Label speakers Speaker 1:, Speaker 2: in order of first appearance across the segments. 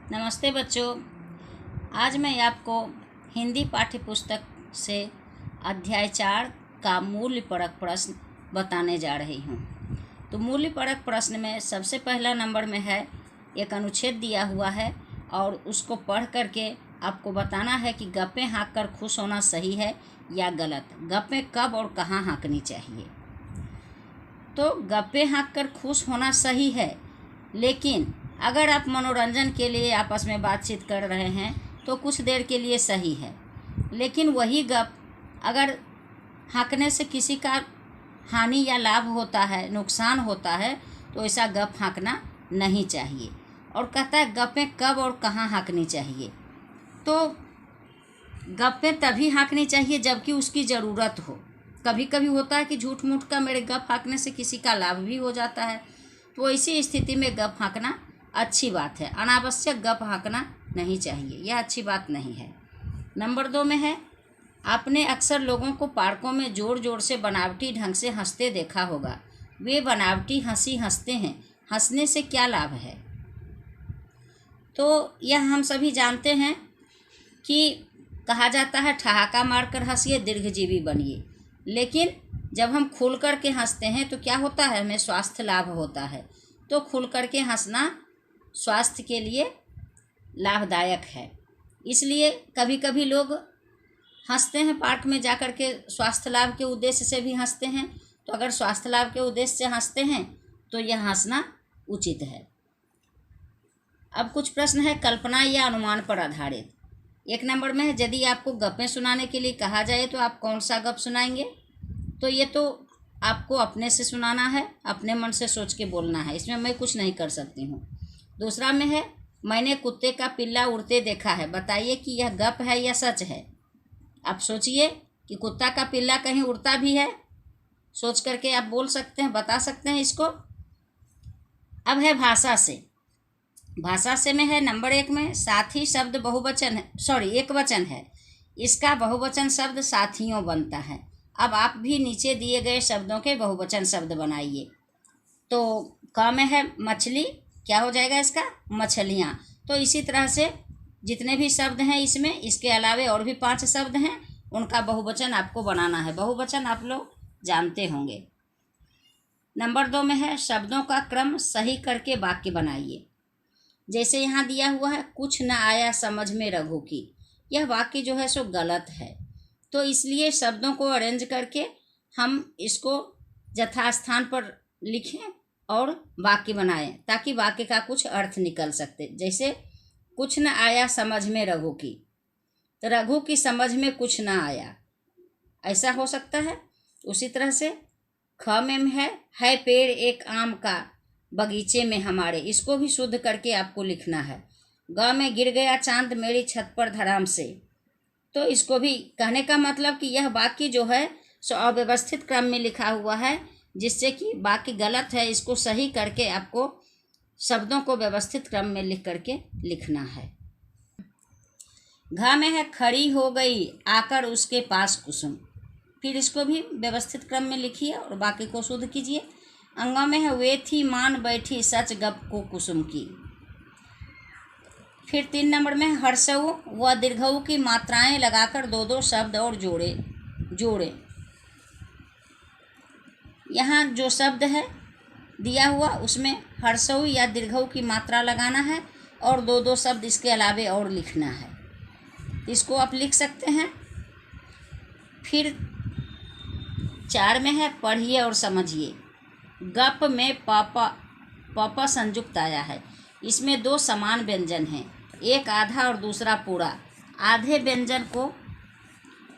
Speaker 1: नमस्ते बच्चों। आज मैं आपको हिंदी पाठ्य पुस्तक से अध्याय 4 का मूल्य परक प्रश्न बताने जा रही हूँ। तो मूल्य परक प्रश्न में सबसे पहला नंबर में है, एक अनुच्छेद दिया हुआ है और उसको पढ़ करके आपको बताना है कि गप्पे हाँक कर खुश होना सही है या गलत। गप्पे कब और कहाँ हाँकनी चाहिए। तो गप्पे हाँक कर खुश होना सही है, लेकिन अगर आप मनोरंजन के लिए आपस में बातचीत कर रहे हैं तो कुछ देर के लिए सही है, लेकिन वही गप अगर हाँकने से किसी का हानि या लाभ होता है, नुकसान होता है, तो ऐसा गप हाँकना नहीं चाहिए। और कहता है गप्पें कब और कहाँ हाँकनी चाहिए। तो गप्पें तभी हाँकनी चाहिए जबकि उसकी ज़रूरत हो। कभी कभी होता है कि झूठ मूठ का मेरे गप हाँकने से किसी का लाभ भी हो जाता है, तो ऐसी स्थिति में गप हाँकना अच्छी बात है। अनावश्यक गप हाँकना नहीं चाहिए, यह अच्छी बात नहीं है। नंबर 2 में है, आपने अक्सर लोगों को पार्कों में ज़ोर ज़ोर से बनावटी ढंग से हंसते देखा होगा। वे बनावटी हंसी हंसते हैं, हंसने से क्या लाभ है। तो यह हम सभी जानते हैं कि कहा जाता है ठहाका मारकर हंसिए दीर्घजीवी बनिए, लेकिन जब हम खुल कर के हंसते हैं तो क्या होता है, हमें स्वास्थ्य लाभ होता है। तो खुल कर के हंसना स्वास्थ्य के लिए लाभदायक है। इसलिए कभी कभी लोग हंसते हैं, पार्क में जा कर के स्वास्थ्य लाभ के उद्देश्य से भी हंसते हैं। तो अगर स्वास्थ्य लाभ के उद्देश्य से हंसते हैं तो यह हंसना उचित है। अब कुछ प्रश्न है कल्पना या अनुमान पर आधारित। 1 नंबर में है, यदि आपको गप्पें सुनाने के लिए कहा जाए तो आप कौन सा गप सुनाएंगे। तो ये तो आपको अपने से सुनाना है, अपने मन से सोच के बोलना है, इसमें मैं कुछ नहीं कर सकती हूँ। दूसरा में है, मैंने कुत्ते का पिल्ला उड़ते देखा है, बताइए कि यह गप है या सच है। आप सोचिए कि कुत्ता का पिल्ला कहीं उड़ता भी है, सोच करके आप बोल सकते हैं, बता सकते हैं इसको। अब है भाषा से। भाषा से में है नंबर 1 में, साथी शब्द बहुवचन है, एक वचन है, इसका बहुवचन शब्द साथियों बनता है। अब आप भी नीचे दिए गए शब्दों के बहुवचन शब्द बनाइए। तो क में है मछली, क्या हो जाएगा इसका, मछलियाँ। तो इसी तरह से जितने भी शब्द हैं इसमें, इसके अलावे और भी 5 शब्द हैं, उनका बहुवचन आपको बनाना है। बहुवचन आप लोग जानते होंगे। नंबर 2 में है, शब्दों का क्रम सही करके वाक्य बनाइए। जैसे यहाँ दिया हुआ है, कुछ न आया समझ में रघु की, यह वाक्य जो है सो गलत है। तो इसलिए शब्दों को अरेंज करके हम इसको यथास्थान पर लिखें और वाक्य बनाएं, ताकि वाक्य का कुछ अर्थ निकल सकते। जैसे कुछ न आया समझ में रघु की, तो रघु की समझ में कुछ न आया, ऐसा हो सकता है। उसी तरह से ख में है पेड़ एक आम का बगीचे में हमारे, इसको भी शुद्ध करके आपको लिखना है। ग में गिर गया चांद मेरी छत पर धड़ाम से, तो इसको भी कहने का मतलब कि यह वाक्य जो है सो अव्यवस्थित क्रम में लिखा हुआ है, जिससे कि वाक्य गलत है। इसको सही करके आपको शब्दों को व्यवस्थित क्रम में लिख करके लिखना है। घ में है खड़ी हो गई आकर उसके पास कुसुम, फिर इसको भी व्यवस्थित क्रम में लिखिए और वाक्य को शुद्ध कीजिए। अंग में है वे थी मान बैठी सच गप को कुसुम की। फिर 3 नंबर में हर्षऊ व दीर्घऊ की मात्राएं लगाकर 2-2 शब्द और जोड़े। यहाँ जो शब्द है दिया हुआ उसमें हर्षऊ या दीर्घऊ की मात्रा लगाना है और 2-2 शब्द इसके अलावे और लिखना है। इसको आप लिख सकते हैं। फिर 4 में है, पढ़िए और समझिए। गप में पापा संयुक्त आया है, इसमें 2 समान व्यंजन हैं, एक आधा और दूसरा पूरा। आधे व्यंजन को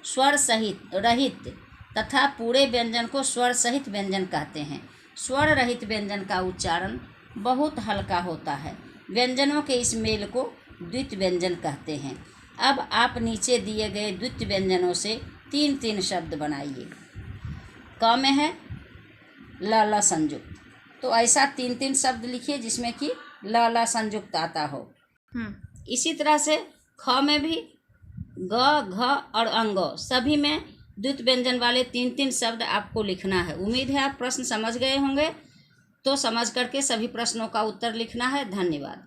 Speaker 1: स्वर सहित रहित तथा पूरे व्यंजन को स्वर सहित व्यंजन कहते हैं। स्वर रहित व्यंजन का उच्चारण बहुत हल्का होता है। व्यंजनों के इस मेल को द्वित व्यंजन कहते हैं। अब आप नीचे दिए गए द्वित व्यंजनों से 3-3 शब्द बनाइए। क में है ल ल संयुक्त, तो ऐसा 3-3 शब्द लिखिए जिसमें कि ल ल संयुक्त आता हो। इसी तरह से ख में भी ग घ और अंग सभी में द्वित व्यंजन वाले 3-3 शब्द आपको लिखना है। उम्मीद है आप प्रश्न समझ गए होंगे। तो समझ करके सभी प्रश्नों का उत्तर लिखना है। धन्यवाद।